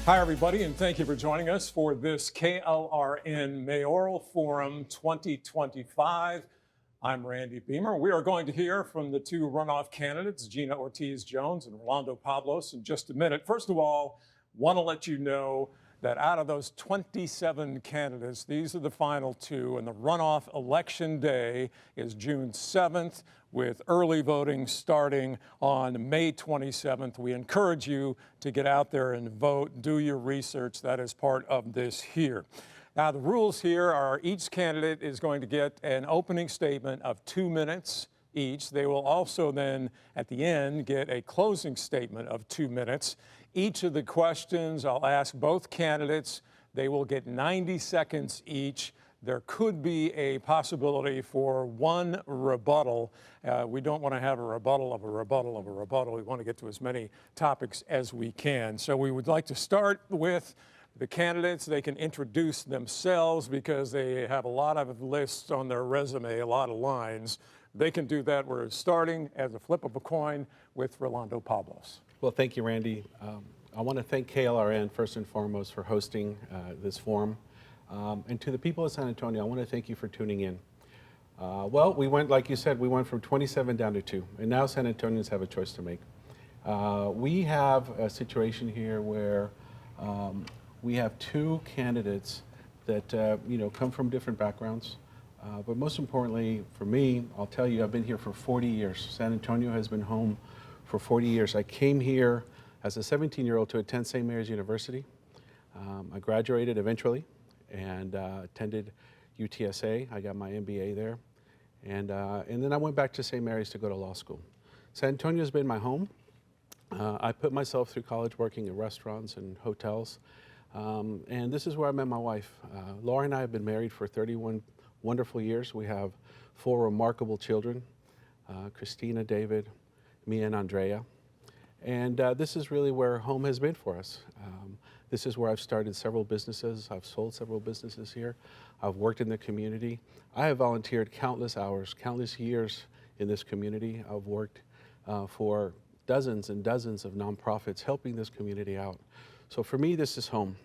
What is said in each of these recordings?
Hi, everybody, and thank you for joining us for this KLRN Mayoral Forum 2025. I'm Randy Beamer. We are going to hear from the two runoff candidates, Gina Ortiz Jones and Rolando Pablos, in just a minute. First of all, want to let you know that out of those 27 candidates, these are the final two, and the runoff election day is June 7th, with early voting starting on May 27th. We encourage you to get out there and vote, do your research. That is part of this here. Now, the rules here are each candidate is going to get an opening statement of 2 minutes each. They will also then, at the end, get a closing statement of 2 minutes. Each of the questions I'll ask both candidates. They will get 90 seconds each. There could be a possibility for one rebuttal. We don't want to have a rebuttal of a rebuttal of a rebuttal. We want to get to as many topics as we can. So we would like to start with the candidates. They can introduce themselves because they have a lot of lists on their resume, a lot of lines. They can do that. We're starting as a flip of a coin with Rolando Pablos. Well, thank you, Randy. I want to thank KLRN first and foremost for hosting this forum. And to the people of San Antonio, I want to thank you for tuning in. Well, we went, like you said, we went from 27 down to 2, and now San Antonians have a choice to make. We have a situation here where we have 2 candidates that come from different backgrounds. But most importantly, for me, I'll tell you, I've been here for 40 years. San Antonio has been home for 40 years. I came here as a 17-year-old to attend St. Mary's University. I graduated eventually and attended UTSA. I got my MBA there. And then I went back to St. Mary's to go to law school. San Antonio's been my home. I put myself through college working in restaurants and hotels. And this is where I met my wife. Laura and I have been married for 31 wonderful years. We have 4 remarkable children, Christina, David, me, and Andrea. And this is really where home has been for us. This is where I've started several businesses. I've sold several businesses here. I've worked in the community. I have volunteered countless hours, countless years in this community. I've worked for dozens and dozens of nonprofits helping this community out. So for me, this is home.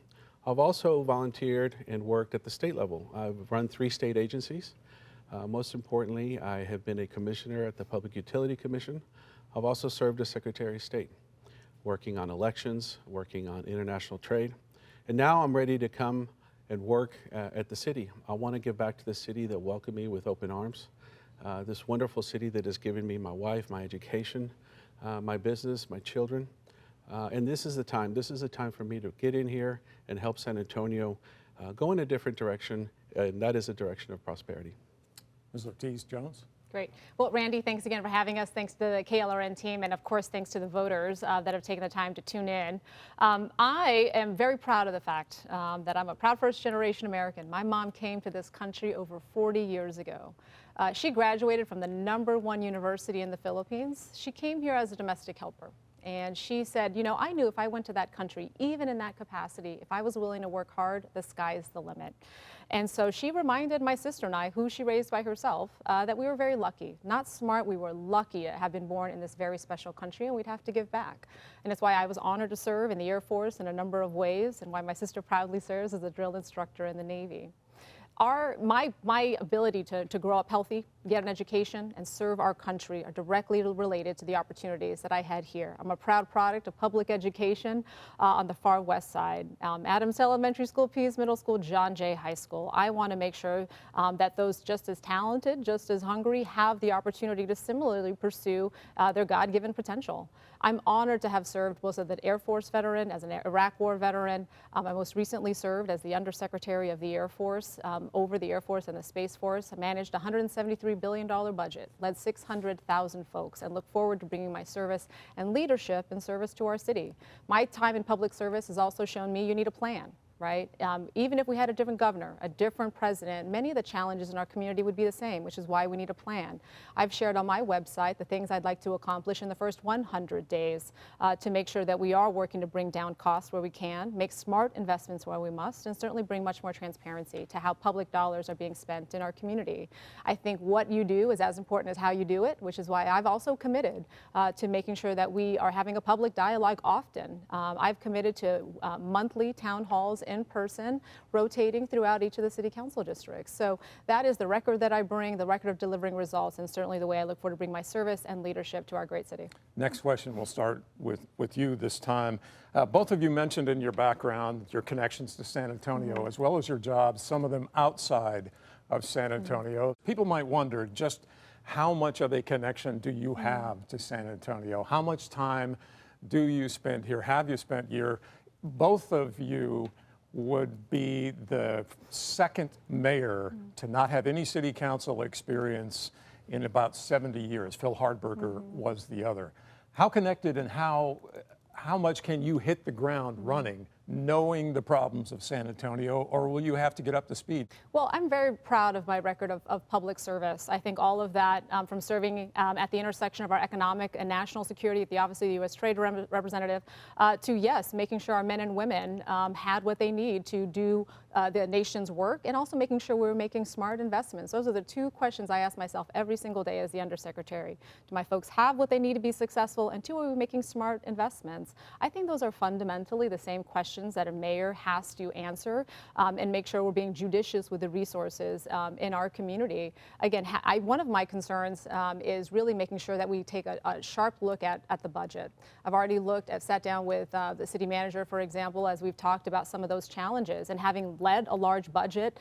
I've also volunteered and worked at the state level. I've run 3 state agencies. Most importantly, I have been a commissioner at the Public Utility Commission. I've also served as Secretary of State, working on elections, working on international trade. And now I'm ready to come and work at the city. I want to give back to the city that welcomed me with open arms. This wonderful city that has given me my wife, my education, my business, my children. And this is the time. This is the time for me to get in here and help San Antonio go in a different direction, and that is a direction of prosperity. Ms. Ortiz Jones. Great. Well, Randy, thanks again for having us. Thanks to the KLRN team, and of course, thanks to the voters that have taken the time to tune in. I am very proud of the fact that I'm a proud first-generation American. My mom came to this country over 40 years ago. She graduated from the #1 university in the Philippines. She came here as a domestic helper. And she said, you know, I knew if I went to that country, even in that capacity, if I was willing to work hard, the sky's the limit. And so she reminded my sister and I, who she raised by herself, that we were very lucky. Not smart, we were lucky to have been born in this very special country, and we'd have to give back. And it's why I was honored to serve in the Air Force in a number of ways, and why my sister proudly serves as a drill instructor in the Navy. My ability to grow up healthy, get an education, and serve our country are directly related to the opportunities that I had here. I'm a proud product of public education on the far west side. Adams Elementary School, Pease Middle School, John Jay High School. I want to make sure that those just as talented, just as hungry, have the opportunity to similarly pursue their God-given potential. I'm honored to have served both as an Air Force veteran, as an Iraq War veteran. I most recently served as the Undersecretary of the Air Force over the Air Force and the Space Force. I managed a $173 billion budget, led 600,000 folks, and look forward to bringing my service and leadership in service to our city. My time in public service has also shown me you need a plan. right? Even if we had a different governor, a different president, many of the challenges in our community would be the same, which is why we need a plan. I've shared on my website the things I'd like to accomplish in the first 100 days to make sure that we are working to bring down costs where we can, make smart investments where we must, and certainly bring much more transparency to how public dollars are being spent in our community. I think what you do is as important as how you do it, which is why I've also committed to making sure that we are having a public dialogue often. I've committed to monthly town halls in person, rotating throughout each of the city council districts. So that is the record that I bring, the record of delivering results, and certainly the way I look forward to bring my service and leadership to our great city. Next question, we'll start with you this time. Both of you mentioned in your background your connections to San Antonio, as well as your jobs, some of them outside of San Antonio. People might wonder just how much of a connection do you have to San Antonio? How much time do you spend here? Have you spent here? Both of you would be the second mayor to not have any city council experience in about 70 years. Phil Hardberger was the other. How connected and how much can you hit the ground running, knowing the problems of San Antonio, or will you have to get up to speed? Well, I'm very proud of my record of public service. I think all of that, from serving at the intersection of our economic and national security at the Office of the U.S. Trade Representative, to, yes, making sure our men and women had what they need to do the nation's work, and also making sure we were making smart investments. Those are the two questions I ask myself every single day as the Undersecretary. Do my folks have what they need to be successful? And two, are we making smart investments? I think those are fundamentally the same questions that a mayor has to answer, and make sure we're being judicious with the resources in our community. Again, one of my concerns is really making sure that we take a sharp look at the budget. I've already sat down with the city manager, for example, as we've talked about some of those challenges, and having led a large budget,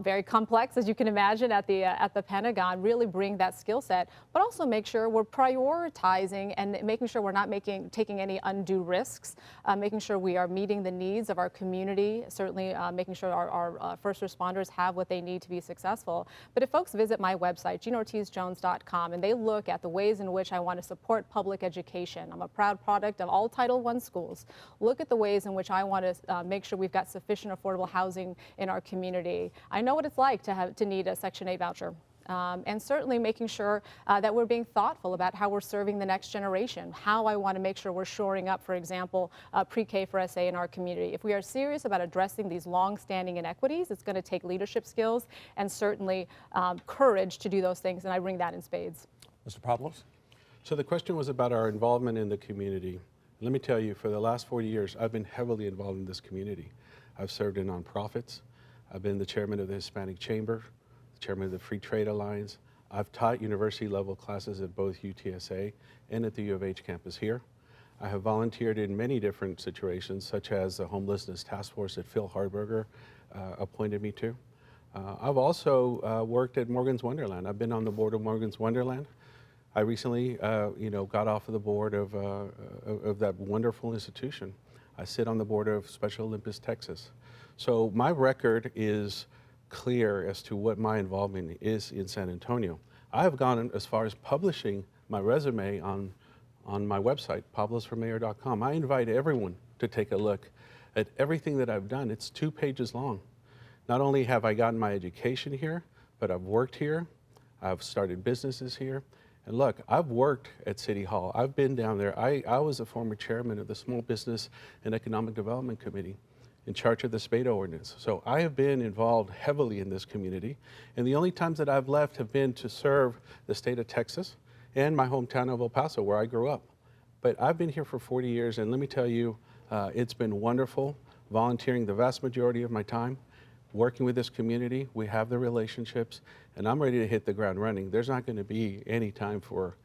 very complex, as you can imagine, at the Pentagon, really bring that skill set, but also make sure we're prioritizing and making sure we're not taking any undue risks, making sure we are meeting the needs of our community, certainly making sure our first responders have what they need to be successful. But if folks visit my website, GinaOrtizJones.com, and they look at the ways in which I want to support public education, I'm a proud product of all Title I schools. Look at the ways in which I want to make sure we've got sufficient affordable housing in our community. I know what it's like to need a Section 8 voucher. And certainly making sure that we're being thoughtful about how we're serving the next generation, how I want to make sure we're shoring up, for example, pre-K for SA in our community. If we are serious about addressing these long-standing inequities, it's going to take leadership skills and certainly courage to do those things, and I bring that in spades. Mr. Pablos? So the question was about our involvement in the community. Let me tell you, for the last 40 years, I've been heavily involved in this community. I've served in nonprofits. I've been the chairman of the Hispanic Chamber, chairman of the Free Trade Alliance. I've taught university level classes at both UTSA and at the U of H campus here. I have volunteered in many different situations, such as the homelessness task force that Phil Hardberger appointed me to. I've also worked at Morgan's Wonderland. I've been on the board of Morgan's Wonderland. I recently, got off of the board of that wonderful institution. I sit on the board of Special Olympics Texas. So my record is clear as to what my involvement is in San Antonio. I have gone as far as publishing my resume on my website, pablosformayor.com. I invite everyone to take a look at everything that I've done. It's 2 pages long. Not only have I gotten my education here, but I've worked here, I've started businesses here. And look, I've worked at City Hall. I've been down there. I was a former chairman of the Small Business and Economic Development Committee in charge of the SPADA ordinance. So I have been involved heavily in this community. And the only times that I've left have been to serve the state of Texas and my hometown of El Paso, where I grew up. But I've been here for 40 years, and let me tell you, it's been wonderful volunteering the vast majority of my time, working with this community. We have the relationships, and I'm ready to hit the ground running. There's not going to be any time for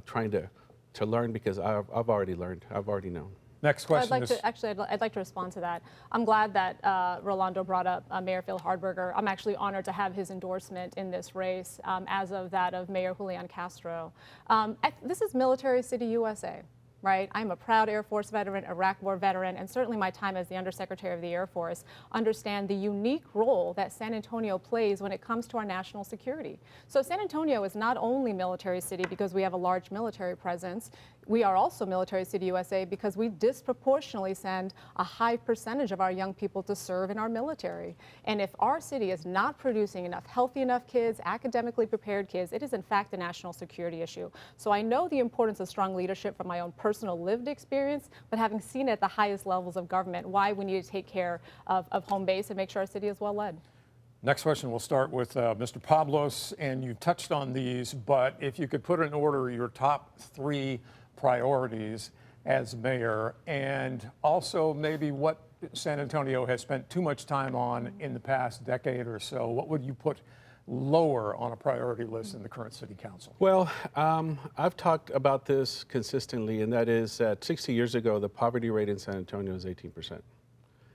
trying to learn, because I've already learned. I've already known. Next question I'd like to respond to that. I'm glad that Rolando brought up Mayor Phil Hardberger. I'm actually honored to have his endorsement in this race, as of that of Mayor Julian Castro. This is Military City, USA. Right? I'm a proud Air Force veteran, Iraq War veteran, and certainly my time as the Undersecretary of the Air Force understand the unique role that San Antonio plays when it comes to our national security. So San Antonio is not only military city because we have a large military presence. we are also Military City USA because we disproportionately send a high percentage of our young people to serve in our military. And if our city is not producing enough healthy enough kids, academically prepared kids, it is in fact a national security issue. So I know the importance of strong leadership from my own personal lived experience, but having seen it at the highest levels of government, why we need to take care of home base and make sure our city is well led. Next question, we'll start with Mr. Pablos, and you touched on these, but if you could put in order your top 3 priorities as mayor, and also maybe what San Antonio has spent too much time on in the past decade or so, what would you put lower on a priority list in the current city council? Well, I've talked about this consistently, and that is that 60 years ago, the poverty rate in San Antonio was 18%.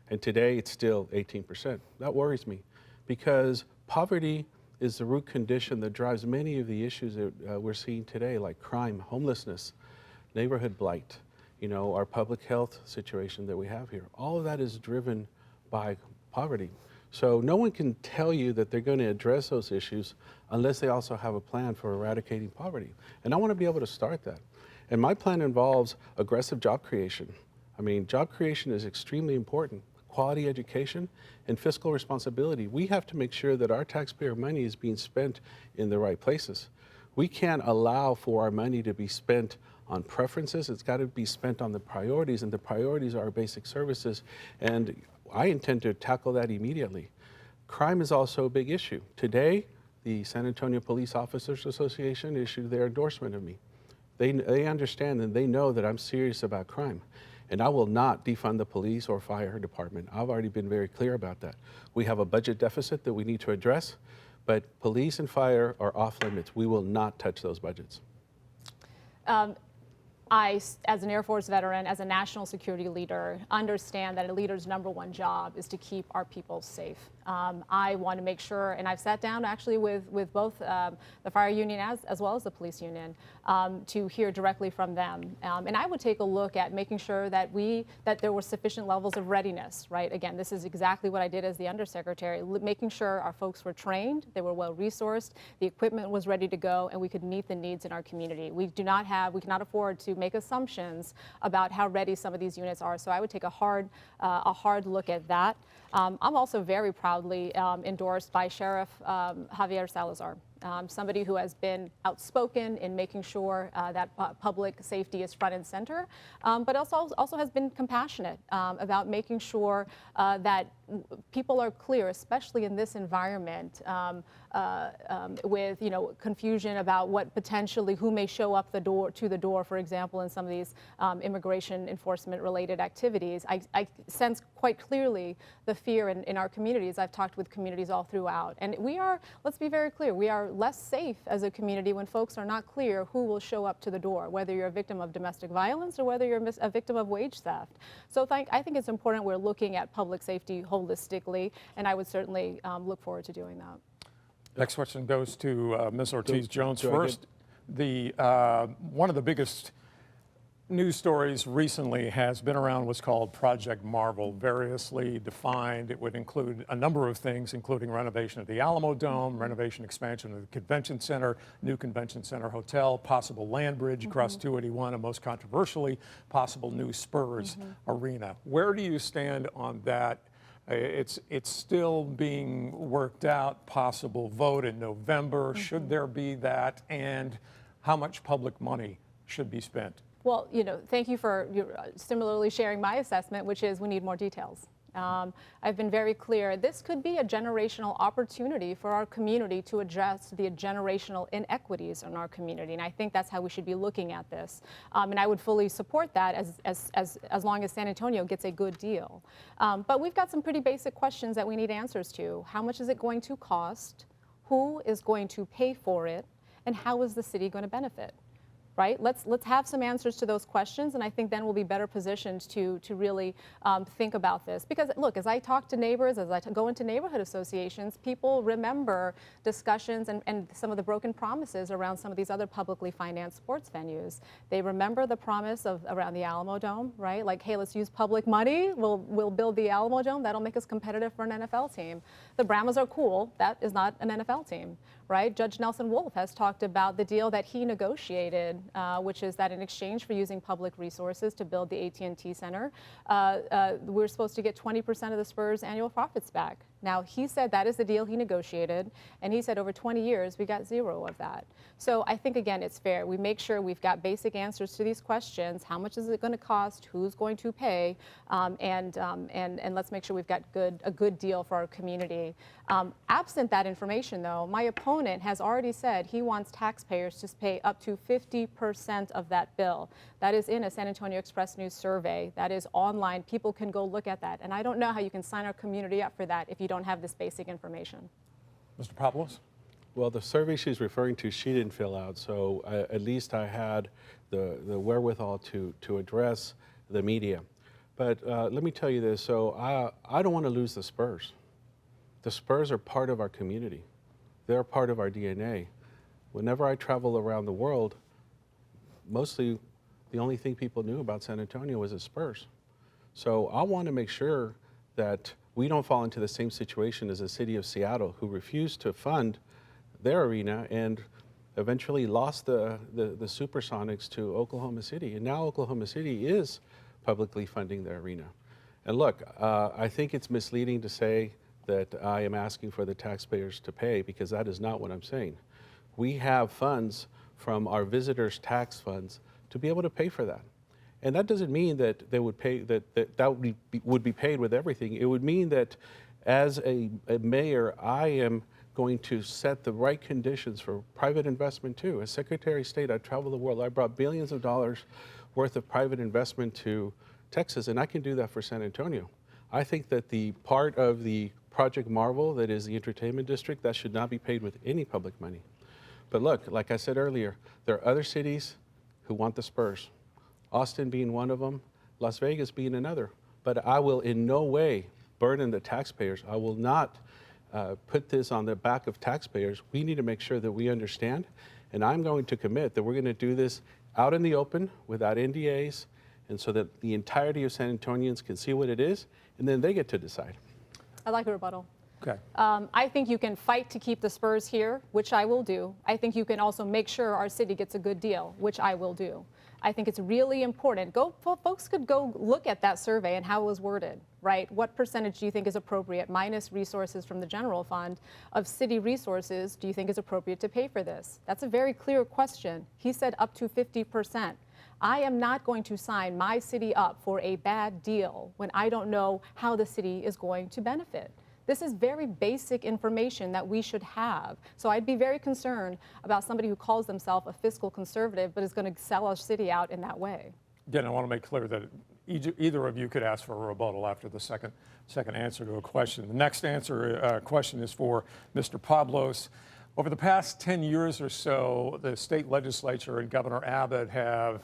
And today it's still 18%. That worries me, because poverty is the root condition that drives many of the issues that we're seeing today, like crime, homelessness, neighborhood blight, our public health situation that we have here. All of that is driven by poverty. So no one can tell you that they're going to address those issues unless they also have a plan for eradicating poverty. And I want to be able to start that. And my plan involves aggressive job creation. I mean, job creation is extremely important. Quality education and fiscal responsibility. We have to make sure that our taxpayer money is being spent in the right places. We can't allow for our money to be spent on preferences. It's got to be spent on the priorities, and the priorities are our basic services. And I intend to tackle that immediately. Crime is also a big issue. Today, the San Antonio Police Officers Association issued their endorsement of me. They understand and they know that I'm serious about crime. And I will not defund the police or fire department. I've already been very clear about that. We have a budget deficit that we need to address, but police and fire are off limits. We will not touch those budgets. I, as an Air Force veteran, as a national security leader, understand that a leader's #1 job is to keep our people safe. I want to make sure, and I've sat down actually with both the fire union as well as the police union to hear directly from them. And I would take a look at making sure that there were sufficient levels of readiness, right? Again, this is exactly what I did as the undersecretary, making sure our folks were trained, they were well resourced, the equipment was ready to go, and we could meet the needs in our community. We cannot afford to make assumptions about how ready some of these units are. So I would take a hard look at that. I'm also very proudly endorsed by Sheriff Javier Salazar, somebody who has been outspoken in making sure that public safety is front and center, but also has been compassionate about making sure that people are clear, especially in this environment, with confusion about who may show up to the door, for example, in some of these immigration enforcement related activities. I sense quite clearly the fear in our communities. I've talked with communities all throughout, and let's be very clear, we are less safe as a community when folks are not clear who will show up to the door, whether you're a victim of domestic violence or whether you're a victim of wage theft. So I think it's important we're looking at public safety holistically, and I would certainly look forward to doing that. Next question goes to Ms. Ortiz-Jones first. One of the biggest news stories recently has been around what's called Project Marvel, variously defined. It would include a number of things, including renovation of the Alamo Dome, renovation expansion of the convention center, new convention center hotel, possible land bridge across 281, and most controversially, possible new Spurs arena. Where do you stand on that? It's still being worked out, possible vote in November. Should there be that? And how much public money should be spent? Well, thank you for similarly sharing my assessment, which is we need more details. I've been very clear. This could be a generational opportunity for our community to address the generational inequities in our community, and I think that's how we should be looking at this. And I would fully support that as long as San Antonio gets a good deal. But we've got some pretty basic questions that we need answers to. How much is it going to cost? Who is going to pay for it? And how is the city going to benefit? Right? Let's have some answers to those questions, and I think then we'll be better positioned to really think about this. Because look, as I talk to neighbors, as I go into neighborhood associations, people remember discussions and some of the broken promises around some of these other publicly financed sports venues. They remember the promise around the Alamo Dome, right? Like, hey, let's use public money. We'll build the Alamo Dome. That'll make us competitive for an NFL team. The Brahmas are cool. That is not an NFL team, right? Judge Nelson Wolff has talked about the deal that he negotiated which is that in exchange for using public resources to build the AT&T Center, we're supposed to get 20% of the Spurs' annual profits back. Now, he said that is the deal he negotiated, and he said over 20 years we got zero of that. So I think, again, it's fair. We make sure we've got basic answers to these questions. How much is it going to cost? Who's going to pay? And let's make sure we've got a good deal for our community. Absent that information, though, my opponent has already said he wants taxpayers to pay up to 50% of that bill. That is in a San Antonio Express News survey. That is online. People can go look at that. And I don't know how you can sign our community up for that if you don't have this basic information. Mr. Pablos? Well, the survey she's referring to, she didn't fill out, so at least I had the wherewithal to address the media. But let me tell you this, so I don't want to lose the Spurs. The Spurs are part of our community. They're part of our DNA. Whenever I travel around the world, mostly the only thing people knew about San Antonio was the Spurs. So I want to make sure that we don't fall into the same situation as the city of Seattle, who refused to fund their arena and eventually lost the Supersonics to Oklahoma City. And now Oklahoma City is publicly funding their arena. And look, I think it's misleading to say that I am asking for the taxpayers to pay, because that is not what I'm saying. We have funds from our visitors' tax funds to be able to pay for that. And that doesn't mean that they would pay, that would be paid with everything. It would mean that as a mayor, I am going to set the right conditions for private investment too. As Secretary of State, I travel the world. I brought billions of dollars worth of private investment to Texas, and I can do that for San Antonio. I think that the part of the Project Marvel that is the entertainment district, that should not be paid with any public money. But look, like I said earlier, there are other cities who want the Spurs. Austin being one of them, Las Vegas being another. But I will in no way burden the taxpayers. I will not put this on the back of taxpayers. We need to make sure that we understand, and I'm going to commit that we're going to do this out in the open without NDAs, and so that the entirety of San Antonians can see what it is, and then they get to decide. I'd like a rebuttal. Okay. I think you can fight to keep the Spurs here, which I will do. I think you can also make sure our city gets a good deal, which I will do. I think it's really important. Folks could go look at that survey and how it was worded, right? What percentage do you think is appropriate, minus resources from the general fund, of city resources do you think is appropriate to pay for this? That's a very clear question. He said up to 50%. I am not going to sign my city up for a bad deal when I don't know how the city is going to benefit. This is very basic information that we should have. So I'd be very concerned about somebody who calls themselves a fiscal conservative but is going to sell our city out in that way. Again, I want to make clear that either of you could ask for a rebuttal after the second answer to a question. The next question is for Mr. Pablos. Over the past 10 years or so, the state legislature and Governor Abbott have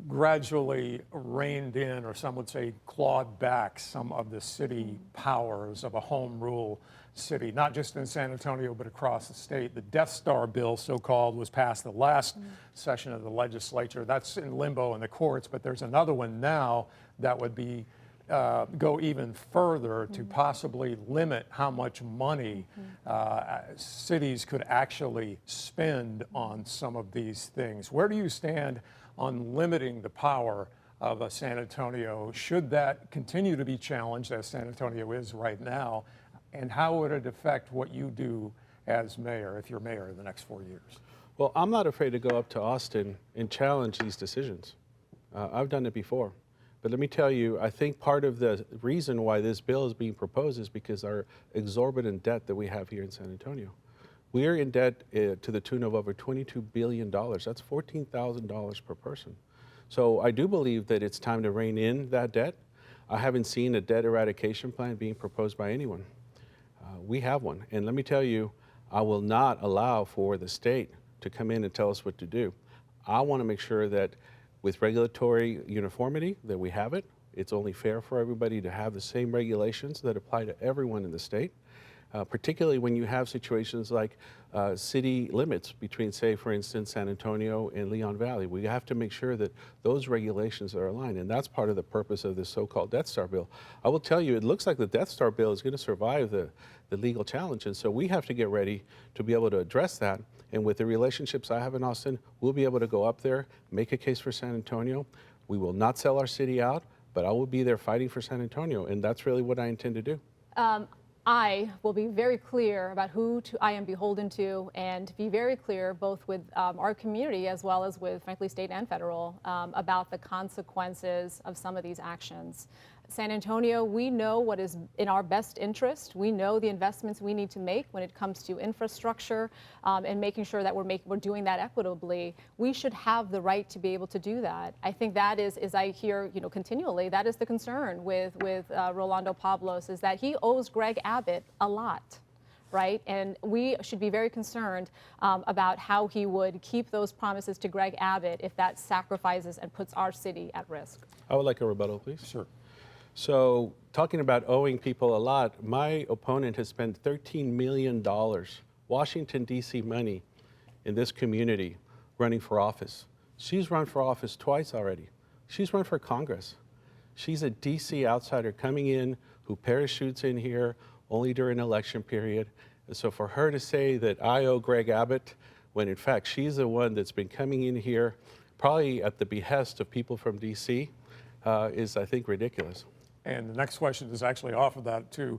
gradually reined in, or some would say clawed back, some of the city powers of a home rule city, not just in San Antonio, but across the state. The Death Star bill, so-called, was passed the last session of the legislature. That's in limbo in the courts, but there's another one now that would be go even further to possibly limit how much money cities could actually spend on some of these things. Where do you stand on limiting the power of San Antonio? Should that continue to be challenged, as San Antonio is right now? And how would it affect what you do as mayor, if you're mayor in the next 4 years? Well, I'm not afraid to go up to Austin and challenge these decisions. I've done it before. But let me tell you, I think part of the reason why this bill is being proposed is because our exorbitant debt that we have here in San Antonio. We are in debt to the tune of over $22 billion. That's $14,000 per person. So I do believe that it's time to rein in that debt. I haven't seen a debt eradication plan being proposed by anyone. We have one. And let me tell you, I will not allow for the state to come in and tell us what to do. I want to make sure that with regulatory uniformity, that we have it. It's only fair for everybody to have the same regulations that apply to everyone in the state. particularly when you have situations like city limits between, say, for instance, San Antonio and Leon Valley. We have to make sure that those regulations are aligned, and that's part of the purpose of this so-called Death Star bill. I will tell you, it looks like the Death Star bill is going to survive the legal challenge, and so we have to get ready to be able to address that. And with the relationships I have in Austin, we'll be able to go up there, make a case for San Antonio. We will not sell our city out, but I will be there fighting for San Antonio, and that's really what I intend to do. I will be very clear about who I am beholden to, and be very clear both with our community as well as with, frankly, state and federal, about the consequences of some of these actions. San Antonio, we know what is in our best interest. We know the investments we need to make when it comes to infrastructure and making sure that we're doing that equitably. We should have the right to be able to do that. I think that is, as I hear, continually, that is the concern with Rolando Pablos, is that he owes Greg Abbott a lot. Right? And we should be very concerned about how he would keep those promises to Greg Abbott if that sacrifices and puts our city at risk. I would like a rebuttal, please. Sure. So, talking about owing people a lot, my opponent has spent $13 million, Washington, D.C. money, in this community running for office. She's run for office twice already. She's run for Congress. She's a D.C. outsider coming in who parachutes in here only during election period. And so for her to say that I owe Greg Abbott, when in fact she's the one that's been coming in here probably at the behest of people from D.C., is, I think, ridiculous. And the next question is actually off of that to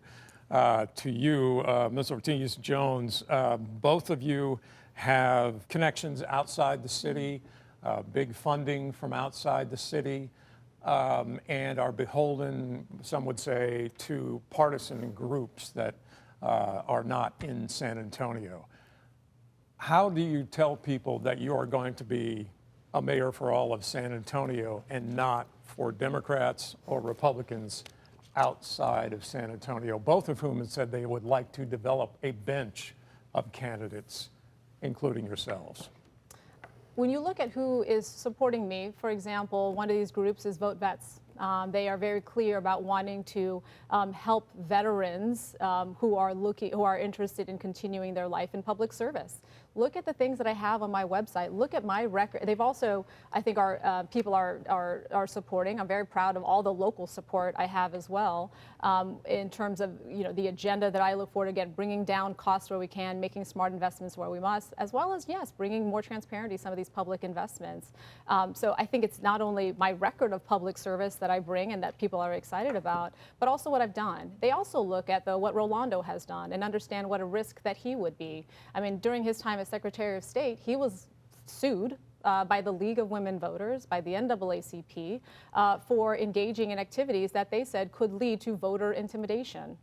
you, Ms. Ortiz-Jones. Both of you have connections outside the city, big funding from outside the city, and are beholden, some would say, to partisan groups that are not in San Antonio. How do you tell people that you are going to be a mayor for all of San Antonio and not for Democrats or Republicans outside of San Antonio, both of whom have said they would like to develop a bench of candidates, including yourselves? When you look at who is supporting me, for example, one of these groups is Vote Vets. They are very clear about wanting to help veterans who are interested in continuing their life in public service. Look at the things that I have on my website. Look at my record. They've also, I think, people are supporting. I'm very proud of all the local support I have as well, in terms of the agenda that I look forward to, again, bringing down costs where we can, making smart investments where we must, as well as, yes, bringing more transparency to some of these public investments. So I think it's not only my record of public service that I bring and that people are excited about, but also what I've done. They also look at what Rolando has done and understand what a risk that he would be. I mean, during his time as Secretary of State, he was sued by the League of Women Voters, by the NAACP, for engaging in activities that they said could lead to voter intimidation.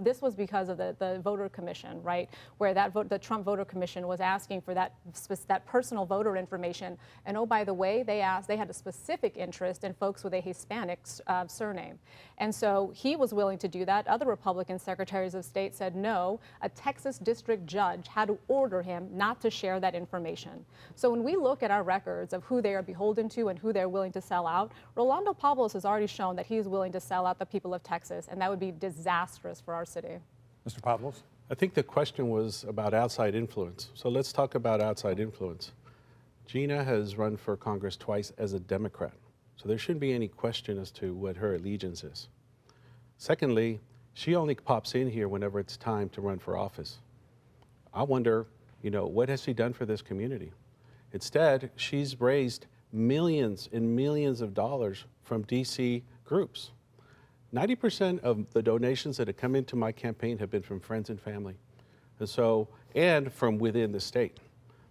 This was because of the voter commission, right, where the Trump voter commission was asking for that personal voter information. And oh, by the way, they had a specific interest in folks with a Hispanic surname. And so he was willing to do that. Other Republican secretaries of state said no. A Texas district judge had to order him not to share that information. So when we look at our records of who they are beholden to and who they're willing to sell out, Rolando Pablos has already shown that he's willing to sell out the people of Texas, and that would be disastrous for our city. Mr. Pablos? I think the question was about outside influence. So let's talk about outside influence. Gina has run for Congress twice as a Democrat, so there shouldn't be any question as to what her allegiance is. Secondly, she only pops in here whenever it's time to run for office. I wonder, what has she done for this community? Instead, she's raised millions and millions of dollars from DC groups. 90% of the donations that have come into my campaign have been from friends and family, and from within the state.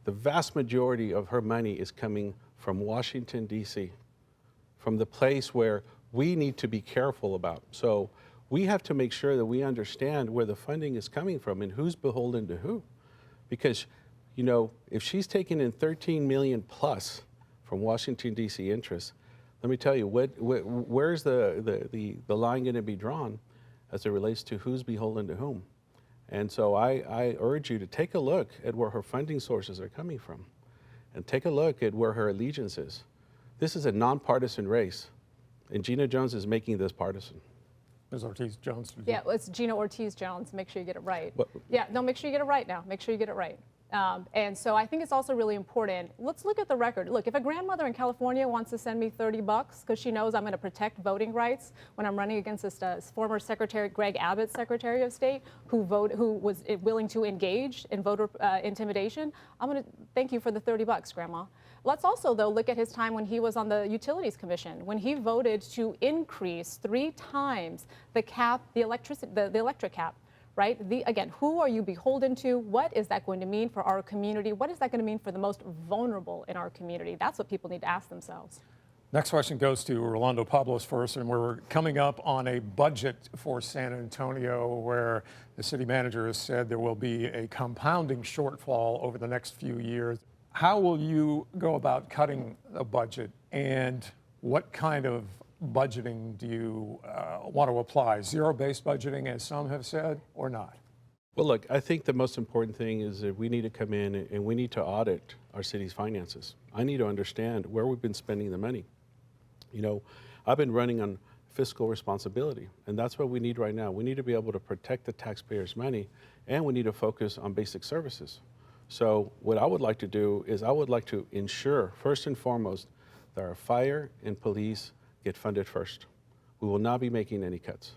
The vast majority of her money is coming from Washington, D.C., from the place where we need to be careful about. So we have to make sure that we understand where the funding is coming from and who's beholden to who. Because if she's taking in 13 million plus from Washington, D.C. interests, let me tell you, where's the line going to be drawn as it relates to who's beholden to whom? And so I urge you to take a look at where her funding sources are coming from and take a look at where her allegiance is. This is a nonpartisan race, and Gina Jones is making this partisan. Ms. Ortiz-Jones. Yeah, well, it's Gina Ortiz-Jones. Make sure you get it right. What? Yeah, no, make sure you get it right now. Make sure you get it right. And so I think it's also really important. Let's look at the record. Look, if a grandmother in California wants to send me $30 because she knows I'm going to protect voting rights when I'm running against this former Secretary Greg Abbott, Secretary of State, who was willing to engage in voter intimidation, I'm going to thank you for the $30, Grandma. Let's also, though, look at his time when he was on the Utilities Commission, when he voted to increase 3 times the cap, the electric cap. Right? Again, who are you beholden to? What is that going to mean for our community? What is that going to mean for the most vulnerable in our community? That's what people need to ask themselves. Next question goes to Rolando Pablos first, and we're coming up on a budget for San Antonio where the city manager has said there will be a compounding shortfall over the next few years. How will you go about cutting a budget, and what kind of budgeting do you want to apply? Zero-based budgeting, as some have said, or not? Well, look, I think the most important thing is that we need to come in and we need to audit our city's finances. I need to understand where we've been spending the money. You know, I've been running on fiscal responsibility, and that's what we need right now. We need to be able to protect the taxpayers' money, and we need to focus on basic services. So what I would like to do is I would like to ensure, first and foremost, that our fire and police get funded first. We will not be making any cuts.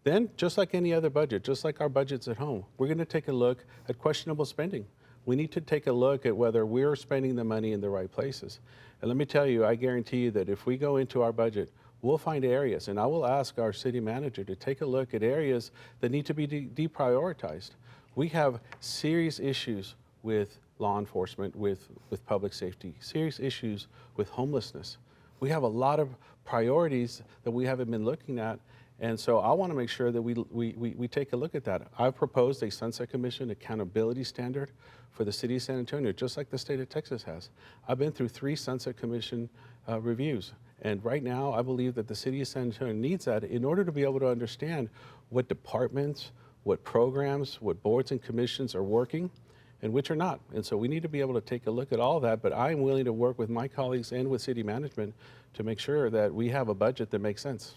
Then, just like any other budget, just like our budgets at home, we're going to take a look at questionable spending. We need to take a look at whether we're spending the money in the right places. And let me tell you, I guarantee you that if we go into our budget, we'll find areas, and I will ask our city manager to take a look at areas that need to be deprioritized. We have serious issues with law enforcement, with public safety, serious issues with homelessness. We have a lot of priorities that we haven't been looking at, and so I want to make sure that we take a look at that. I've proposed a Sunset Commission accountability standard for the city of San Antonio, just like the state of Texas has. I've been through 3 Sunset Commission reviews, and right now I believe that the city of San Antonio needs that in order to be able to understand what departments, what programs, what boards and commissions are working, and which are not. And so we need to be able to take a look at all that, but I am willing to work with my colleagues and with city management to make sure that we have a budget that makes sense.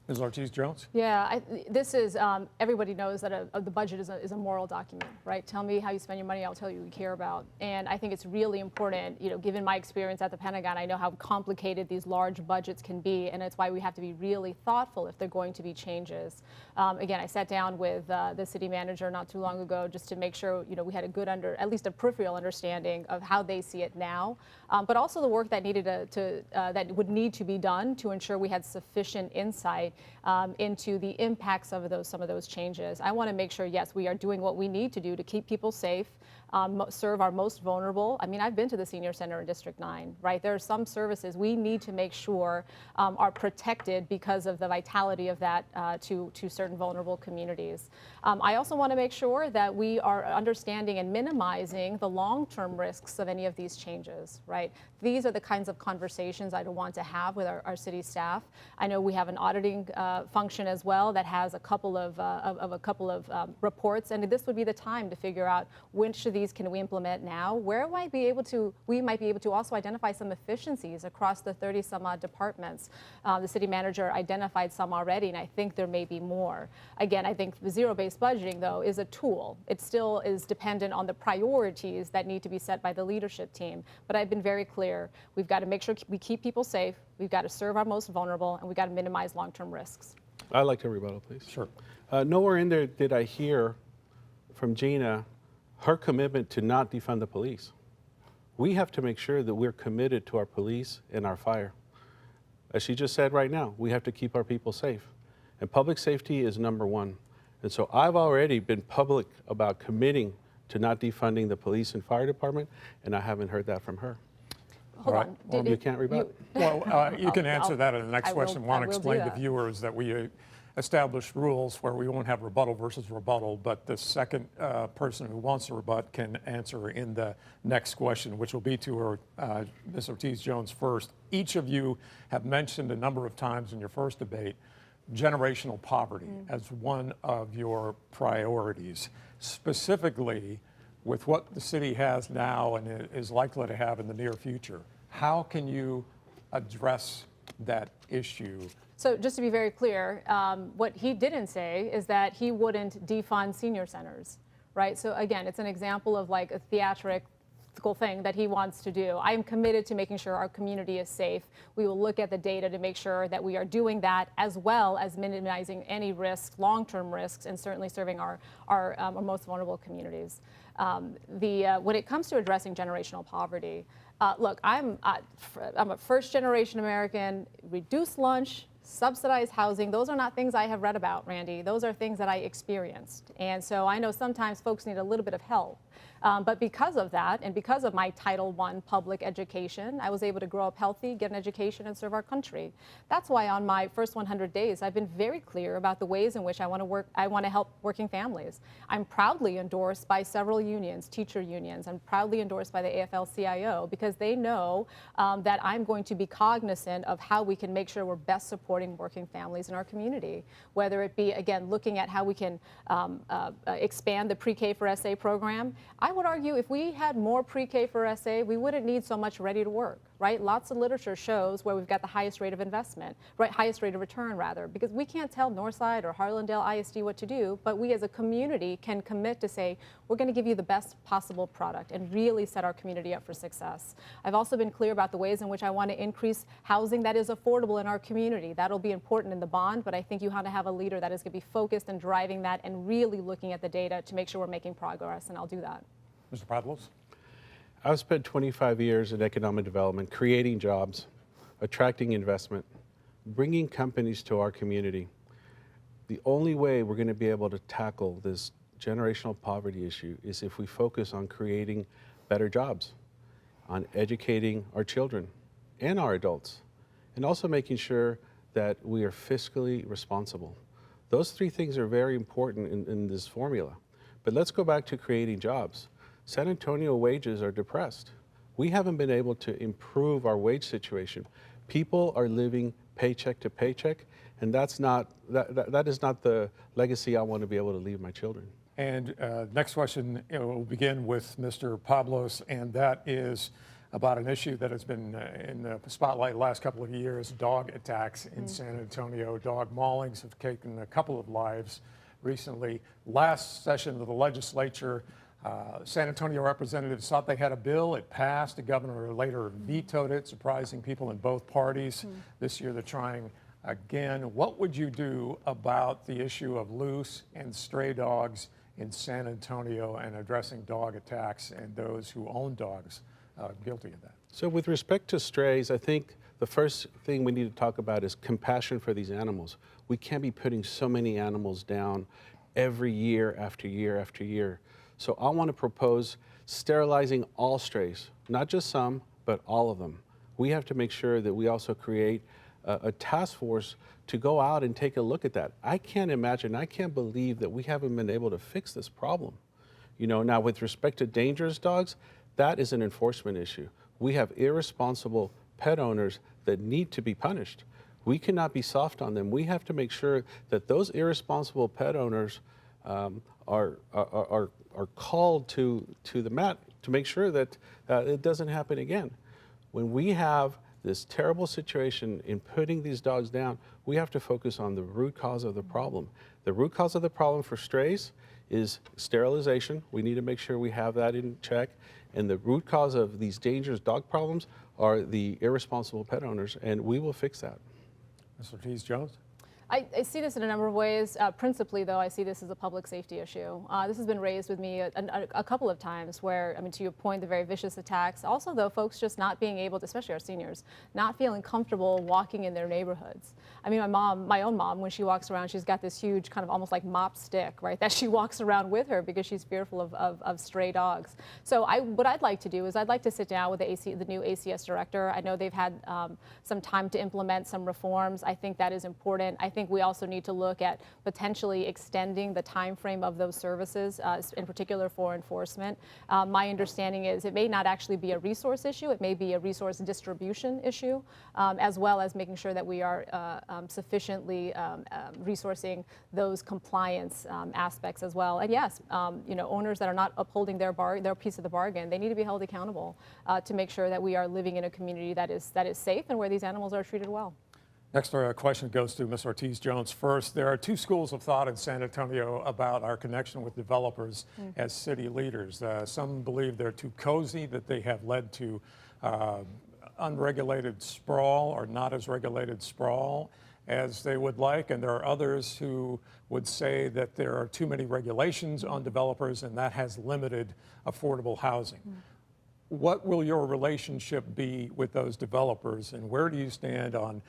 Ms. Ortiz-Jones? Yeah, this is, everybody knows that the budget is a moral document, right? Tell me how you spend your money, I'll tell you what you care about. And I think it's really important, you know, given my experience at the Pentagon, I know how complicated these large budgets can be, and it's why we have to be really thoughtful if they're going to be changes. Again, I sat down with the city manager not too long ago just to make sure, you know, we had a good at least a peripheral understanding of how they see it now, but also the work that that would need to be done to ensure we had sufficient insight into the impacts of some of those changes. I want to make sure, yes, we are doing what we need to do to keep people safe, serve our most vulnerable. I mean, I've been to the senior center in District 9, right? There are some services we need to make sure are protected because of the vitality of that to certain vulnerable communities. I also want to make sure that we are understanding and minimizing the long-term risks of any of these changes, right? These are the kinds of conversations I want to have with our city staff. I know we have an auditing function as well that has a couple of reports, and this would be the time to figure out which of these can we implement now. Where might we might be able to also identify some efficiencies across the 30 some odd departments. The city manager identified some already, and I think there may be more. Again, I think the zero-based budgeting, though, is a tool. It still is dependent on the priorities that need to be set by the leadership team. But I've been very clear. We've got to make sure we keep people safe. We've got to serve our most vulnerable, and we've got to minimize long-term risks. I'd like to rebuttal, please. Sure. Nowhere in there did I hear from Gina her commitment to not defund the police. We have to make sure that we're committed to our police and our fire. As she just said right now, we have to keep our people safe. And public safety is number one. And so I've already been public about committing to not defunding the police and fire department, and I haven't heard that from her. Hold on. Well, you can't rebut. Well, you can answer that in the next question. Want to explain to that. viewers that we establish rules where we won't have rebuttal versus rebuttal, but the second person who wants to rebut can answer in the next question, which will be to her, Ms. Ortiz-Jones first. Each of you have mentioned a number of times in your first debate generational poverty as one of your priorities, specifically with what the city has now and is likely to have in the near future. How can you address that issue. So just to be very clear, what he didn't say is that he wouldn't defund senior centers, right? So again, it's an example of like a theatrical thing that he wants to do. I am committed to making sure our community is safe. We will look at the data to make sure that we are doing that, as well as minimizing any risks, long-term risks, and certainly serving our most vulnerable communities. When it comes to addressing generational poverty, look, I'm a first-generation American. Reduced lunch, subsidized housing, those are not things I have read about, Randy. Those are things that I experienced. And so I know sometimes folks need a little bit of help. But because of that, and because of my Title I public education, I was able to grow up healthy, get an education, and serve our country. That's why on my first 100 days, I've been very clear about the ways in which I want to help working families. I'm proudly endorsed by several unions, teacher unions. I'm proudly endorsed by the AFL-CIO, because they know that I'm going to be cognizant of how we can make sure we're best supporting working families in our community, whether it be, again, looking at how we can expand the pre-K for SA program. I would argue if we had more pre-K for SA, we wouldn't need so much ready to work, right? Lots of literature shows where we've got the highest rate of investment, right? Highest rate of return, rather, because we can't tell Northside or Harlandale ISD what to do, but we as a community can commit to say, we're going to give you the best possible product and really set our community up for success. I've also been clear about the ways in which I want to increase housing that is affordable in our community. That'll be important in the bond, but I think you have to have a leader that is going to be focused and driving that and really looking at the data to make sure we're making progress, and I'll do that. Mr. Pablos? I've spent 25 years in economic development, creating jobs, attracting investment, bringing companies to our community. The only way we're going to be able to tackle this generational poverty issue is if we focus on creating better jobs, on educating our children and our adults, and also making sure that we are fiscally responsible. Those three things are very important in this formula. But let's go back to creating jobs. San Antonio wages are depressed. We haven't been able to improve our wage situation. People are living paycheck to paycheck, and that is not the legacy I want to be able to leave my children. And next question, we'll begin with Mr. Pablos, and that is about an issue that has been in the spotlight the last couple of years, dog attacks in San Antonio. Dog maulings have taken a couple of lives recently. Last session of the legislature, San Antonio representatives thought they had a bill. It passed. The governor later vetoed it, surprising people in both parties. This year they're trying again. What would you do about the issue of loose and stray dogs in San Antonio and addressing dog attacks and those who own dogs guilty of that? So with respect to strays, I think the first thing we need to talk about is compassion for these animals. We can't be putting so many animals down every year after year after year. So I want to propose sterilizing all strays, not just some, but all of them. We have to make sure that we also create a task force to go out and take a look at that. I can't imagine, I can't believe that we haven't been able to fix this problem. You know, now with respect to dangerous dogs, that is an enforcement issue. We have irresponsible pet owners that need to be punished. We cannot be soft on them. We have to make sure that those irresponsible pet owners are called to the mat to make sure that it doesn't happen again. When we have this terrible situation in putting these dogs down, we have to focus on the root cause of the problem. The root cause of the problem for strays is sterilization. We need to make sure we have that in check. And the root cause of these dangerous dog problems are the irresponsible pet owners, and we will fix that. Mr. Ortiz Jones? I see this in a number of ways. Principally, though, I see this as a public safety issue. This has been raised with me a couple of times where, I mean, to your point, the very vicious attacks. Also, though, folks just not being able to, especially our seniors, not feeling comfortable walking in their neighborhoods. I mean, my own mom, when she walks around, she's got this huge kind of almost like mop stick, right, that she walks around with her because she's fearful of stray dogs. So what I'd like to do is I'd like to sit down with the new ACS director. I know they've had some time to implement some reforms. I think that is important. I think we also need to look at potentially extending the time frame of those services, in particular for enforcement. My understanding is it may not actually be a resource issue, it may be a resource distribution issue, as well as making sure that we are sufficiently resourcing those compliance aspects as well. And yes, you know, owners that are not upholding their piece of the bargain, they need to be held accountable to make sure that we are living in a community that is safe and where these animals are treated well. Next question goes to Ms. Ortiz-Jones first. There are two schools of thought in San Antonio about our connection with developers as city leaders. Some believe they're too cozy, that they have led to unregulated sprawl or not as regulated sprawl as they would like. And there are others who would say that there are too many regulations on developers and that has limited affordable housing. What will your relationship be with those developers, and where do you stand on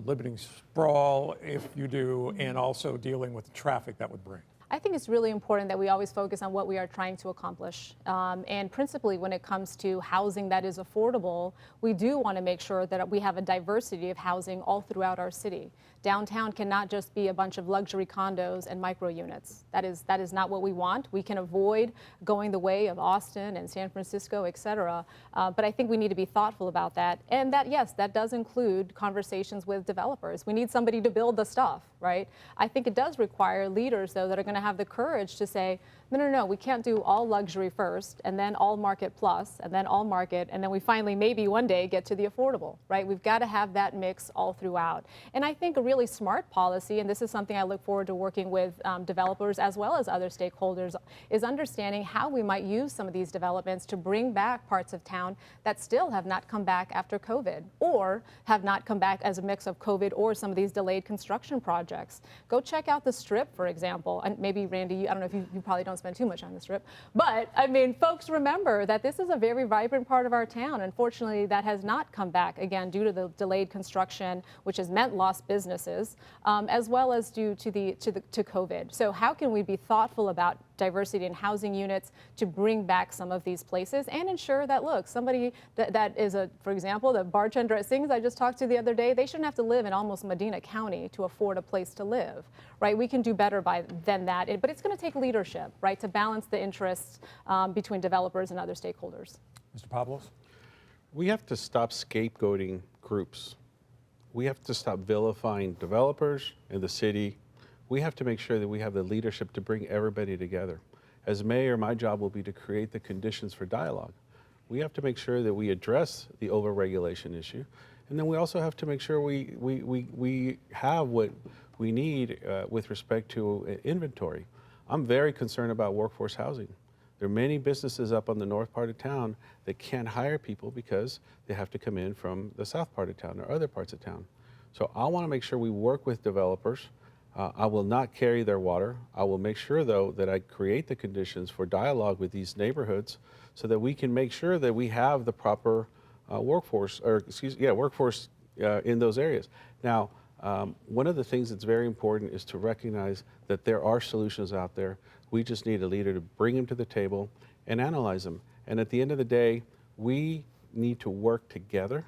limiting sprawl, if you do, and also dealing with the traffic that would bring? I think it's really important that we always focus on what we are trying to accomplish. And principally when it comes to housing that is affordable, we do want to make sure that we have a diversity of housing all throughout our city. Downtown cannot just be a bunch of luxury condos and micro units. That is not what we want. We can avoid going the way of Austin and San Francisco, et cetera. But I think we need to be thoughtful about that. And that, yes, that does include conversations with developers. We need somebody to build the stuff, right? I think it does require leaders, though, that are going to have the courage to say, no, we can't do all luxury first, and then all market plus, and then all market, and then we finally maybe one day get to the affordable, right? We've got to have that mix all throughout. And I think a really smart policy, and this is something I look forward to working with developers as well as other stakeholders, is understanding how we might use some of these developments to bring back parts of town that still have not come back after COVID, or have not come back as a mix of COVID or some of these delayed construction projects. Go check out the Strip, for example, and maybe Randy, I don't know if you probably don't spend too much on the Strip, but I mean, folks remember that this is a very vibrant part of our town. Unfortunately, that has not come back again due to the delayed construction, which has meant lost businesses, as well as due to COVID. So how can we be thoughtful about diversity in housing units to bring back some of these places and ensure that, look, somebody that is for example, the bartender at Sings I just talked to the other day, they shouldn't have to live in almost Medina County to afford a place to live, right? We can do better than that, but it's going to take leadership, right, to balance the interests between developers and other stakeholders. Mr. Pablos? We have to stop scapegoating groups. We have to stop vilifying developers in the city. We have to make sure that we have the leadership to bring everybody together. As mayor, my job will be to create the conditions for dialogue. We have to make sure that we address the overregulation issue, and then we also have to make sure we have what we need with respect to inventory. I'm very concerned about workforce housing. There are many businesses up on the north part of town that can't hire people because they have to come in from the south part of town or other parts of town. So I want to make sure we work with developers. I will not carry their water. I will make sure, though, that I create the conditions for dialogue with these neighborhoods so that we can make sure that we have the proper workforce in those areas. Now, one of the things that's very important is to recognize that there are solutions out there. We just need a leader to bring them to the table and analyze them. And at the end of the day, we need to work together,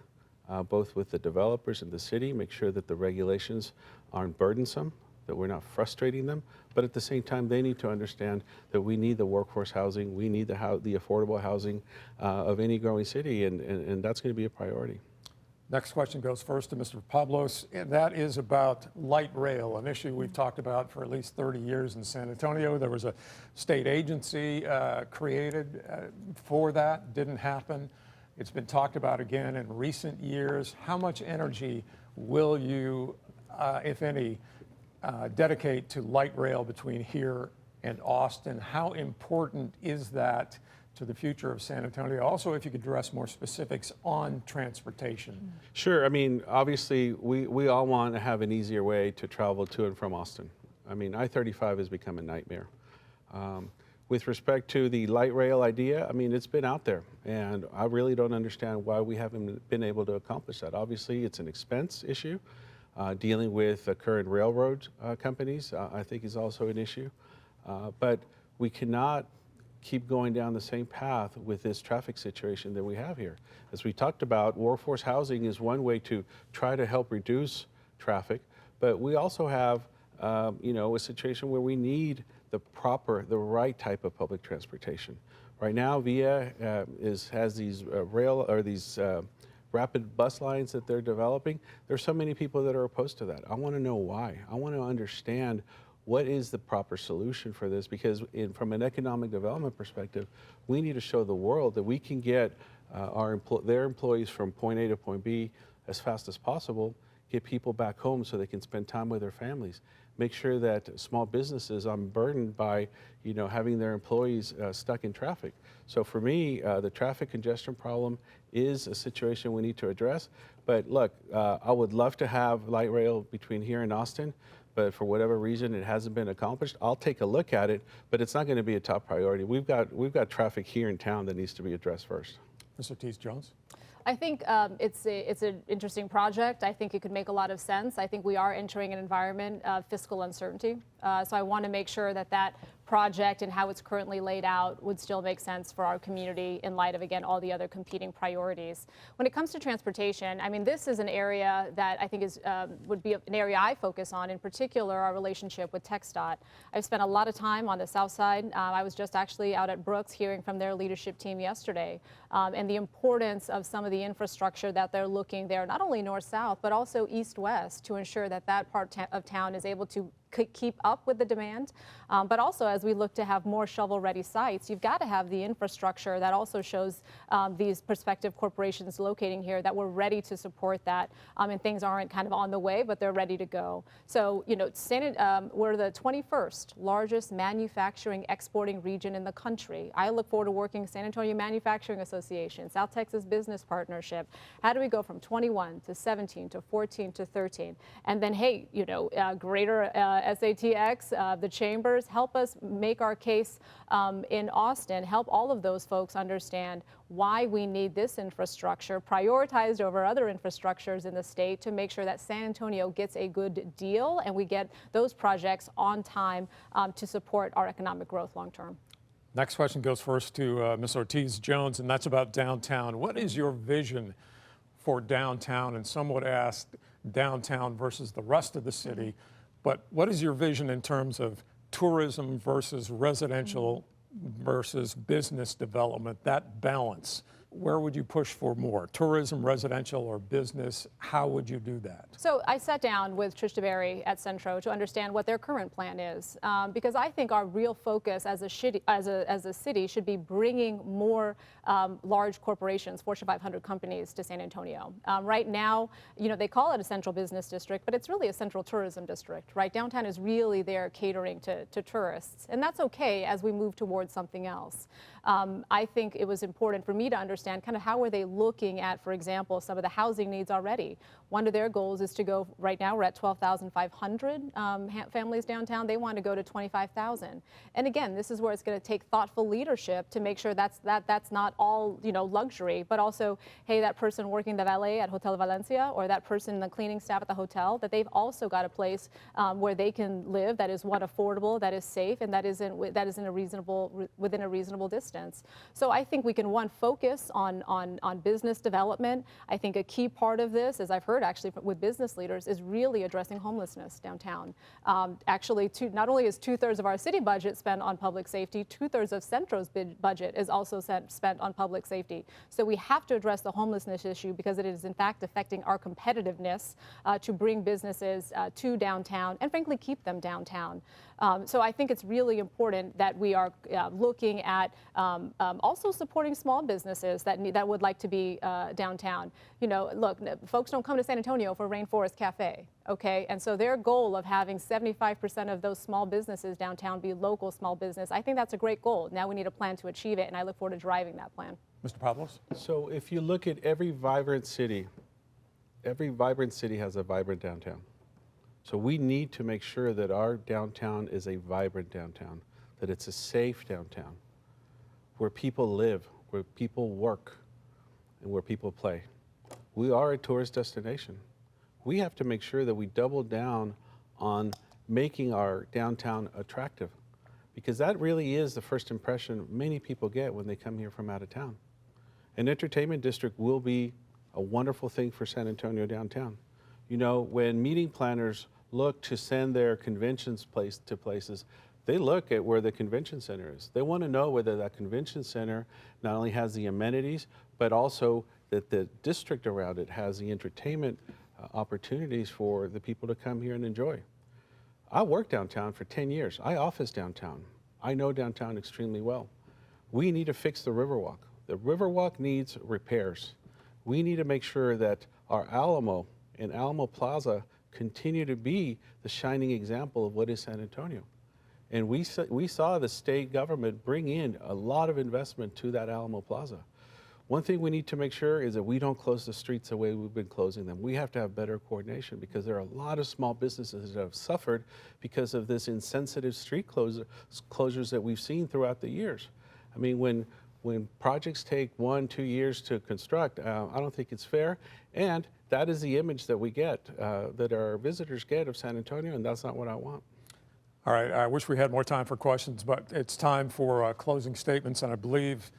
both with the developers and the city, make sure that the regulations aren't burdensome, that we're not frustrating them, but at the same time, they need to understand that we need the workforce housing, we need the affordable housing of any growing city, and that's going to be a priority. Next question goes first to Mr. Pablos, and that is about light rail, an issue we've talked about for at least 30 years in San Antonio. There was a state agency created for that, didn't happen. It's been talked about again in recent years. How much energy will you, if any, dedicate to light rail between here and Austin? How important is that to the future of San Antonio? Also, if you could address more specifics on transportation. Sure. I mean, obviously, we all want to have an easier way to travel to and from Austin. I mean, I-35 has become a nightmare. With respect to the light rail idea, I mean, it's been out there, and I really don't understand why we haven't been able to accomplish that. Obviously, it's an expense issue. Dealing with the current railroad companies, I think, is also an issue. But we cannot keep going down the same path with this traffic situation that we have here. As we talked about, workforce housing is one way to try to help reduce traffic, but we also have, a situation where we need the right type of public transportation. Right now, VIA has these rapid bus lines that they're developing. There's so many people that are opposed to that. I want to know why. I want to understand what is the proper solution for this, because from an economic development perspective, we need to show the world that we can get their employees from point A to point B as fast as possible, get people back home so they can spend time with their families, make sure that small businesses aren't burdened by, having their employees stuck in traffic. So for me, the traffic congestion problem is a situation we need to address. But look, I would love to have light rail between here and Austin, but for whatever reason, it hasn't been accomplished. I'll take a look at it, but it's not going to be a top priority. We've got traffic here in town that needs to be addressed first. Mr. Ortiz Jones. I think it's an interesting project. I think it could make a lot of sense. I think we are entering an environment of fiscal uncertainty. So I want to make sure that that project and how it's currently laid out would still make sense for our community in light of, again, all the other competing priorities. When it comes to transportation, I mean, this is an area that I think would be an area I focus on, in particular, our relationship with TxDOT. I've spent a lot of time on the south side. I was just actually out at Brooks hearing from their leadership team yesterday, and the importance of some of the infrastructure that they're looking there, not only north-south, but also east-west, to ensure that that part of town is able to keep up with the demand. But also, as we look to have more shovel-ready sites, you've got to have the infrastructure that also shows these prospective corporations locating here that we're ready to support that, and things aren't kind of on the way, but they're ready to go. So, we're the 21st largest manufacturing exporting region in the country. I look forward to working with San Antonio Manufacturing Association, South Texas Business Partnership. How do we go from 21 to 17 to 14 to 13? And then, hey, greater SATX, the chambers, help us make our case in Austin, help all of those folks understand why we need this infrastructure prioritized over other infrastructures in the state to make sure that San Antonio gets a good deal and we get those projects on time to support our economic growth long term. Next question goes first to Ms. Ortiz Jones, and that's about downtown. What is your vision for downtown? And some would ask downtown versus the rest of the city. But what is your vision in terms of tourism versus residential versus business development, that balance? Where would you push for more? Tourism, residential, or business? How would you do that? So I sat down with Trish DeBerry at Centro to understand what their current plan is, because I think our real focus as a city should be bringing more large corporations, Fortune 500 companies, to San Antonio. Right now, they call it a central business district, but it's really a central tourism district, right? Downtown is really there catering to tourists, and that's okay as we move towards something else. I think it was important for me to understand kind of how are they looking at, for example, some of the housing needs already. One of their goals is to go, right now we're at 12,500 families downtown. They want to go to 25,000. And again, this is where it's going to take thoughtful leadership to make sure that's not all luxury, but also, hey, that person working the valet at Hotel Valencia or that person in the cleaning staff at the hotel, that they've also got a place where they can live that is, one, affordable, that is safe, and that is within a reasonable distance. So I think we can, one, focus on business development. I think a key part of this, as I've heard actually with business leaders, is really addressing homelessness downtown. Actually, not only is 2/3 of our city budget spent on public safety, 2/3 of Centro's budget is also spent on public safety. So we have to address the homelessness issue because it is in fact affecting our competitiveness to bring businesses to downtown and frankly keep them downtown. So I think it's really important that we are looking at also supporting small businesses that would like to be downtown. Look, folks don't come to San Antonio for Rainforest Cafe, okay? And so their goal of having 75% of those small businesses downtown be local small business, I think that's a great goal. Now we need a plan to achieve it, and I look forward to driving that plan. Mr. Pablos? So if you look at every vibrant city has a vibrant downtown. So we need to make sure that our downtown is a vibrant downtown, that it's a safe downtown, where people live, where people work, and where people play. We are a tourist destination. We have to make sure that we double down on making our downtown attractive, because that really is the first impression many people get when they come here from out of town. An entertainment district will be a wonderful thing for San Antonio downtown. When meeting planners look to send their conventions to places, they look at where the convention center is. They want to know whether that convention center not only has the amenities, but also that the district around it has the entertainment opportunities for the people to come here and enjoy. I worked downtown for 10 years. I office downtown. I know downtown extremely well. We need to fix the Riverwalk. The Riverwalk needs repairs. We need to make sure that our Alamo and Alamo Plaza continue to be the shining example of what is San Antonio. And we saw the state government bring in a lot of investment to that Alamo Plaza. One thing we need to make sure is that we don't close the streets the way we've been closing them. We have to have better coordination because there are a lot of small businesses that have suffered because of this insensitive street closures that we've seen throughout the years. I mean, when projects take 1, 2 years to construct, I don't think it's fair. And that is the image that we get, that our visitors get of San Antonio, and that's not what I want. All right, I wish we had more time for questions, but it's time for closing statements, and I believe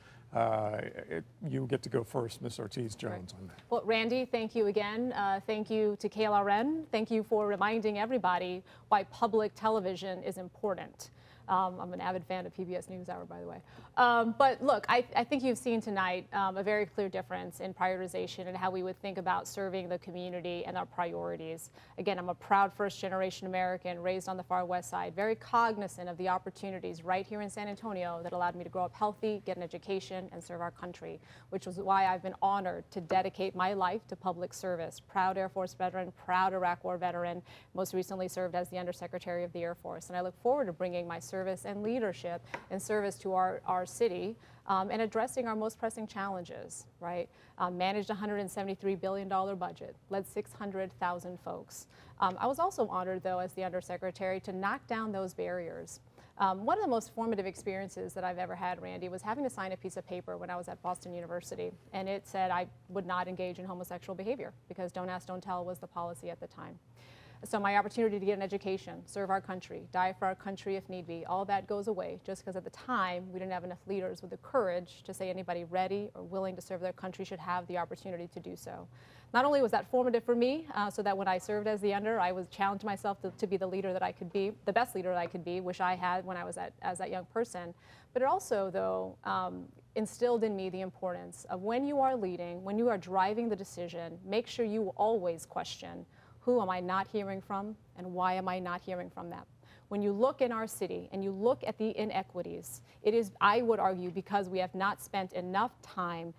you get to go first, Ms. Ortiz-Jones, on that. Well, Randy, thank you again. Thank you to KLRN. Thank you for reminding everybody why public television is important. I'm an avid fan of PBS NewsHour, by the way. But look, I think you've seen tonight a very clear difference in prioritization and how we would think about serving the community and our priorities. Again, I'm a proud first-generation American raised on the far west side, very cognizant of the opportunities right here in San Antonio that allowed me to grow up healthy, get an education, and serve our country, which was why I've been honored to dedicate my life to public service. Proud Air Force veteran, proud Iraq War veteran, most recently served as the Undersecretary of the Air Force. And I look forward to bringing my service and leadership and service to our city and addressing our most pressing challenges, right? Managed a $173 billion budget, led 600,000 folks. I was also honored, though, as the Undersecretary, to knock down those barriers. One of the most formative experiences that I've ever had, Randy, was having to sign a piece of paper when I was at Boston University, and it said I would not engage in homosexual behavior because don't ask, don't tell was the policy at the time. So my opportunity to get an education, serve our country, die for our country if need be, all that goes away just because at the time we didn't have enough leaders with the courage to say anybody ready or willing to serve their country should have the opportunity to do so. Not only was that formative for me, so that when I served as the Under, I was challenged myself to be the leader that I could be, the best leader that I could be, which I had when I was as that young person. But it also, though, instilled in me the importance of when you are leading, when you are driving the decision, make sure you always question, who am I not hearing from, and why am I not hearing from them? When you look in our city and you look at the inequities, it is, I would argue, because we have not spent enough time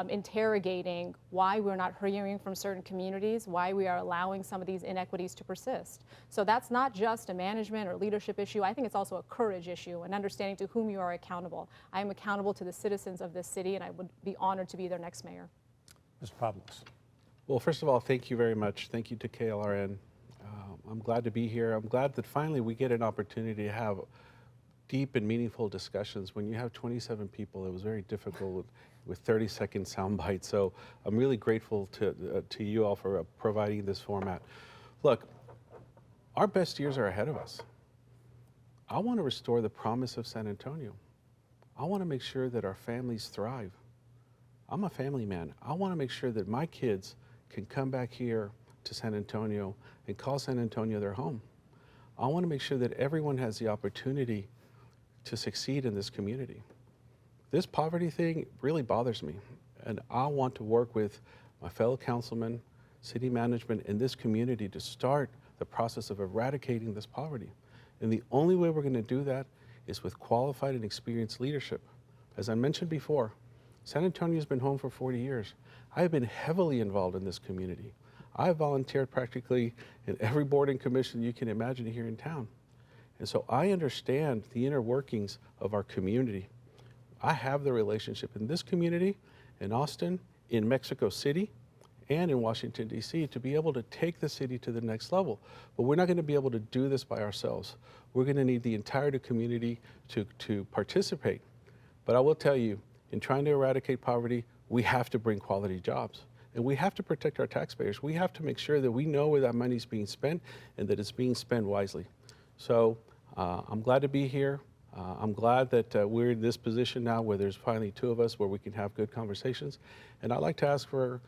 interrogating why we're not hearing from certain communities, why we are allowing some of these inequities to persist. So that's not just a management or leadership issue. I think it's also a courage issue and understanding to whom you are accountable. I am accountable to the citizens of this city, and I would be honored to be their next mayor. Mr. Pablos. Well, first of all, thank you very much. Thank you to KLRN. I'm glad to be here. I'm glad that finally we get an opportunity to have deep and meaningful discussions. When you have 27 people, it was very difficult with 30-second sound bites. So I'm really grateful to you all for providing this format. Look, our best years are ahead of us. I want to restore the promise of San Antonio. I want to make sure that our families thrive. I'm a family man. I want to make sure that my kids can come back here to San Antonio and call San Antonio their home. I want to make sure that everyone has the opportunity to succeed in this community. This poverty thing really bothers me, and I want to work with my fellow councilmen, city management, and this community to start the process of eradicating this poverty. And the only way we're going to do that is with qualified and experienced leadership. As I mentioned before, San Antonio's been home for 40 years. I have been heavily involved in this community. I have volunteered practically in every board and commission you can imagine here in town. And so I understand the inner workings of our community. I have the relationship in this community, in Austin, in Mexico City, and in Washington, D.C. to be able to take the city to the next level. But we're not going to be able to do this by ourselves. We're going to need the entire community to participate. But I will tell you, in trying to eradicate poverty, we have to bring quality jobs. And we have to protect our taxpayers. We have to make sure that we know where that money is being spent and that it's being spent wisely. So I'm glad to be here. I'm glad that we're in this position now where there's finally two of us where we can have good conversations. And I'd like to ask for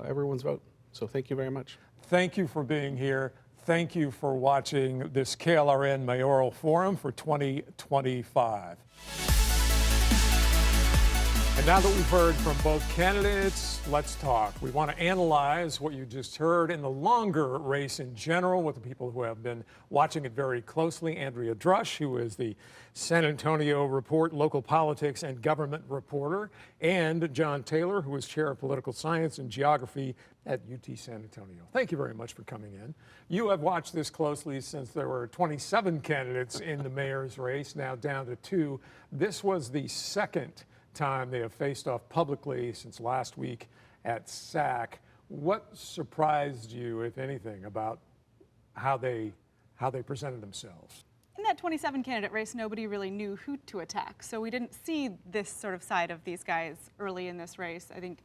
everyone's vote. So thank you very much. Thank you for being here. Thank you for watching this KLRN Mayoral Forum for 2025. And now that we've heard from both candidates, let's talk. We want to analyze what you just heard in the longer race in general with the people who have been watching it very closely. Andrea Drusch, who is the San Antonio Report local politics and government reporter, and Jon Taylor, who is chair of political science and geography at UT San Antonio. Thank you very much for coming in. You have watched this closely since there were 27 candidates in the mayor's race, now down to 2. This was the second time they have faced off publicly since last week at SAC. What surprised you, if anything, about how they presented themselves? In that 27 candidate race, nobody really knew who to attack. So we didn't see this sort of side of these guys early in this race. I think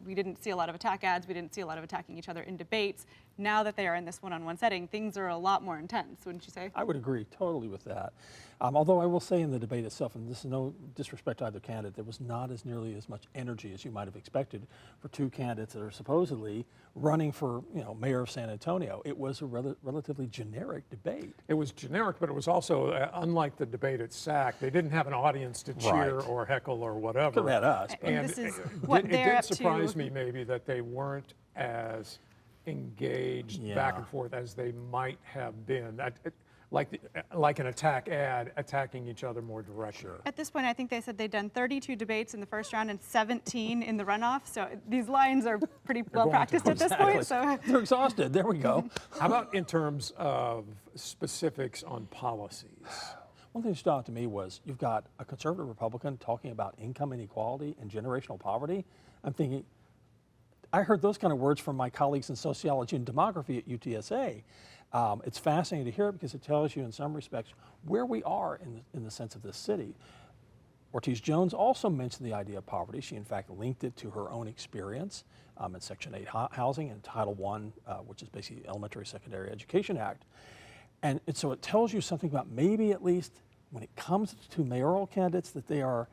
we didn't see a lot of attack ads. We didn't see a lot of attacking each other in debates. Now that they are in this one-on-one setting, things are a lot more intense, wouldn't you say? I would agree totally with that. Although I will say in the debate itself, and this is no disrespect to either candidate, there was not as nearly as much energy as you might have expected for two candidates that are supposedly running for, mayor of San Antonio. It was a relatively generic debate. It was generic, but it was also, unlike the debate at SAC, they didn't have an audience to cheer Right. or heckle or whatever. Could have had us. But And this is what it they're did up to. surprise me maybe that they weren't as engaged back and Yeah. forth as they might have been. Like an attack ad attacking each other more directly. At this point, I think they said they'd done 32 debates in the first round and 17 in the runoff. So these lines are pretty well going to practiced at this point. So They're exhausted. There we go. How about in terms of specifics on policies? One thing that stood out to me was you've got a conservative Republican talking about income inequality and generational poverty. I'm thinking, I heard those kind of words from my colleagues in sociology and demography at UTSA. It's fascinating to hear it because it tells you in some respects where we are in the sense of this city. Ortiz Jones also mentioned the idea of poverty. She in fact linked it to her own experience in Section 8 housing and Title I, which is basically the Elementary Secondary Education Act. And so it tells you something about maybe at least when it comes to mayoral candidates that they are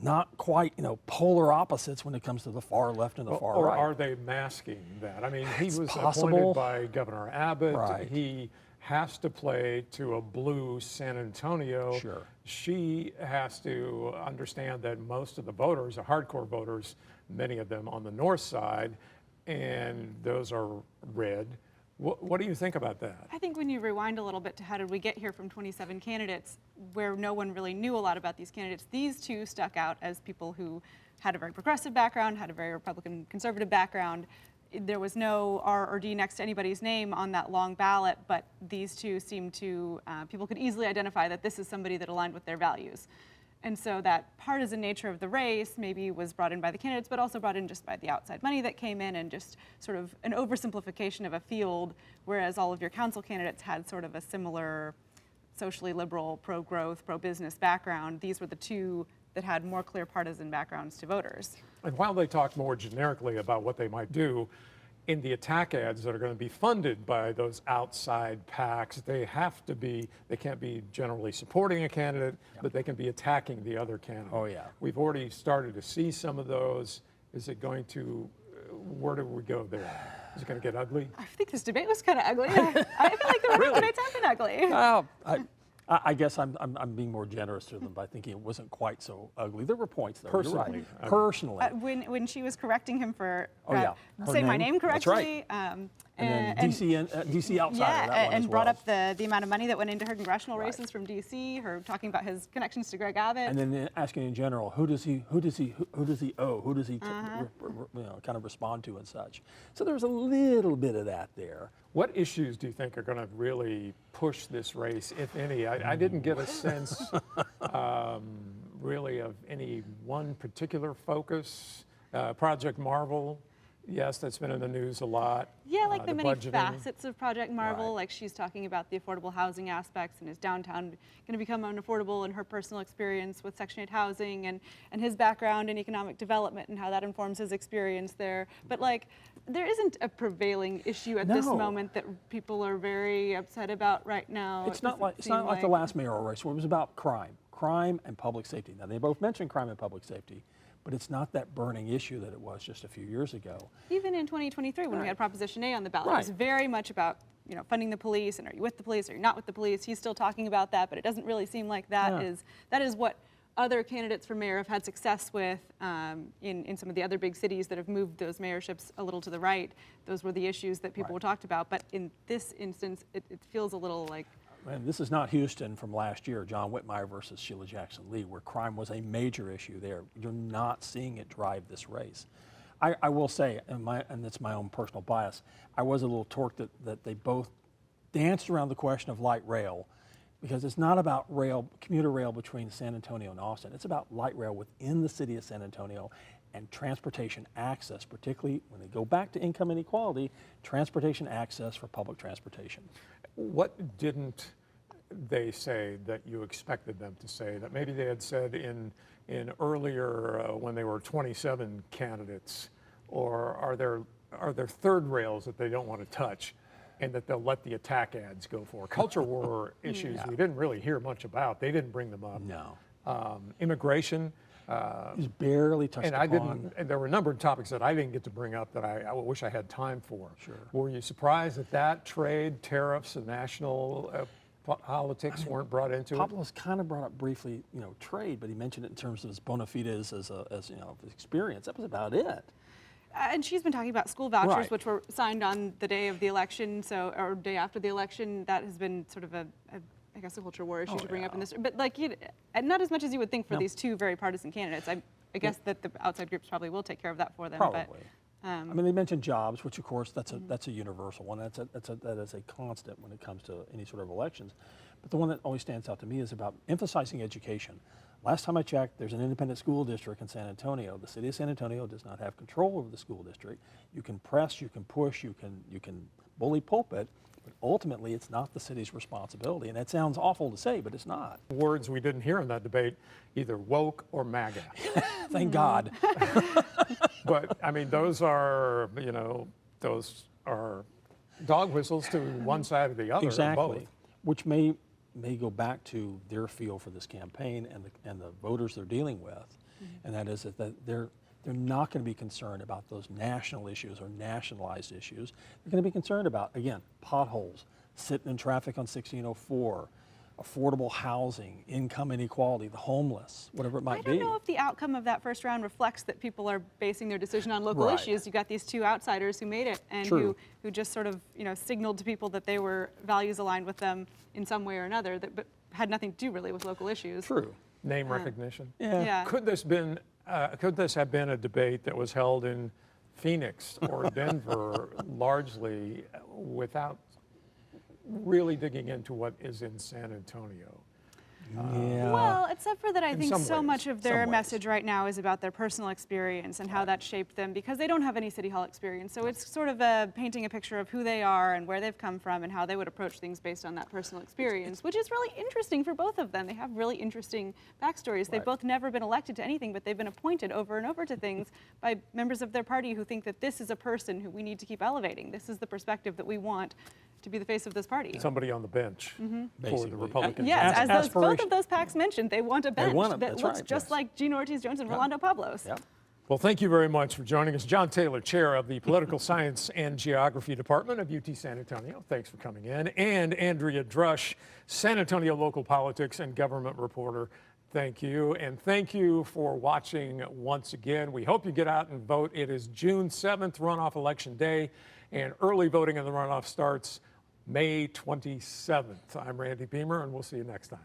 not quite, polar opposites when it comes to the far left and the far Or right. are they masking that? I mean, he It's was possible. appointed by Governor Abbott. Right. He has to play to a blue San Antonio. Sure. She has to understand that most of the voters are hardcore voters, many of them on the north side, and those are red. What do you think about that? I think when you rewind a little bit to how did we get here from 27 candidates, where no one really knew a lot about these candidates, these two stuck out as people who had a very progressive background, had a very Republican conservative background. There was no R or D next to anybody's name on that long ballot, but these two seemed to, people could easily identify that this is somebody that aligned with their values. And so that partisan nature of the race maybe was brought in by the candidates, but also brought in just by the outside money that came in and just sort of an oversimplification of a field, whereas all of your council candidates had sort of a similar socially liberal, pro-growth, pro-business background. These were the two that had more clear partisan backgrounds to voters. And while they talk more generically about what they might do, in the attack ads that are going to be funded by those outside PACs, they can't be generally supporting a candidate, but they can be attacking the other candidate. Oh, yeah. We've already started to see some of those. Is it going to, where do we go there? Is it going to get ugly? I think this debate was kind of ugly. I feel like the runoff debates have been ugly. Well, I guess I'm being more generous to them by thinking it wasn't quite so ugly. There were points there. Personally, You're right. Personally. When she was correcting him for Her say my name? name That's correctly, right. And then DC outsider, yeah, that one and as brought well. up the amount of money that went into her congressional races from DC. Her talking about his connections to Greg Abbott. And then asking in general, who does he owe? Who does he kind of respond to and such. So there's a little bit of that there. What issues do you think are going to really push this race, if any? I didn't get a sense really of any one particular focus. Project Marvel, yes, that's been in the news a lot. Yeah, like the many budgeting. facets of Project Marvel. Right. Like she's talking about the affordable housing aspects and is downtown going to become unaffordable, and her personal experience with Section 8 housing and his background in economic development and how that informs his experience there. But like, there isn't a prevailing issue at this No. moment that people are very upset about right now. It's not like the last mayoral race where it was about crime and public safety. Now they both mentioned crime and public safety, but it's not that burning issue that it was just a few years ago. Even in 2023, when we had Proposition A on the ballot, it was Right. very much about funding the police and are you with the police, are you not with the police? He's still talking about that, but it doesn't really seem like that is what other candidates for mayor have had success with in some of the other big cities that have moved those mayorships a little to the right. Those were the issues that people talked about. But in this instance, it feels a little like... And this is not Houston from last year, John Whitmire versus Sheila Jackson Lee, where crime was a major issue there. You're not seeing it drive this race. I will say, and it's my own personal bias, I was a little torqued that they both danced around the question of light rail, because it's not about commuter rail between San Antonio and Austin. It's about light rail within the city of San Antonio and transportation access, particularly when they go back to income inequality, transportation access for public transportation. What didn't they say that you expected them to say that maybe they had said in earlier when they were 27 candidates? Or are there third rails that they don't want to touch and that they'll let the attack ads go for? Culture war issues we didn't really hear much about. They didn't bring them up. No. Immigration. He's barely touched upon. And there were a number of topics that I didn't get to bring up that I wish I had time for. Sure. Were you surprised that trade, tariffs, and national politics weren't brought into it? Pablos kind of brought up briefly, trade, but he mentioned it in terms of his bona fides as his experience. That was about it. And she's been talking about school vouchers, Right. which were signed on the day of the election, or day after the election. That has been sort of a culture war issue to bring up in this. But and not as much as you would think for these two very partisan candidates. I guess that the outside groups probably will take care of that for them. Probably. But, I mean, they mentioned jobs, which of course that's a universal one. That is a constant when it comes to any sort of elections. But the one that always stands out to me is about emphasizing education. Last time I checked, there's an independent school district in San Antonio. The city of San Antonio does not have control over the school district. You can press, you can push, you can bully pulpit, but ultimately it's not the city's responsibility. And that sounds awful to say, but it's not. Words we didn't hear in that debate, either woke or MAGA. Thank God. But I mean, those are dog whistles to one side or the other. Exactly. Or both. Which may go back to their feel for this campaign and the voters they're dealing with, and that is that they're not going to be concerned about those national issues or nationalized issues. They're going to be concerned about, again, potholes, sitting in traffic on 1604, affordable housing, income inequality, the homeless, whatever it might be. I don't know if the outcome of that first round reflects that people are basing their decision on local Right. issues. You got these two outsiders who made it and who just sort of signaled to people that they were values aligned with them in some way or another, but had nothing to do really with local issues. True. Name recognition. Yeah. Could this have been a debate that was held in Phoenix or Denver largely without really digging into what is in San Antonio? Yeah. Well, except for that, I think some so ways. much of Some their ways. message right now is about their personal experience and how that shaped them, because they don't have any city hall experience. So it's sort of painting a picture of who they are and where they've come from and how they would approach things based on that personal experience, which is really interesting for both of them. They have really interesting backstories. They've both never been elected to anything, but they've been appointed over and over to things by members of their party who think that this is a person who we need to keep elevating. This is the perspective that we want to be the face of this party. Somebody on the bench for Basically. the Republicans. Yes, as both Aspiration. of those PACs mentioned, they want a bench want it, that that's looks right, just yes. like Gina Ortiz Jones and Rolando Pablos. Yep. Well, thank you very much for joining us. Jon Taylor, Chair of the Political Science and Geography Department of UT San Antonio. Thanks for coming in. And Andrea Drusch, San Antonio local politics and government reporter. Thank you. And thank you for watching once again. We hope you get out and vote. It is June 7th, runoff election day, and early voting in the runoff starts May 27th. I'm Randy Beamer, and we'll see you next time.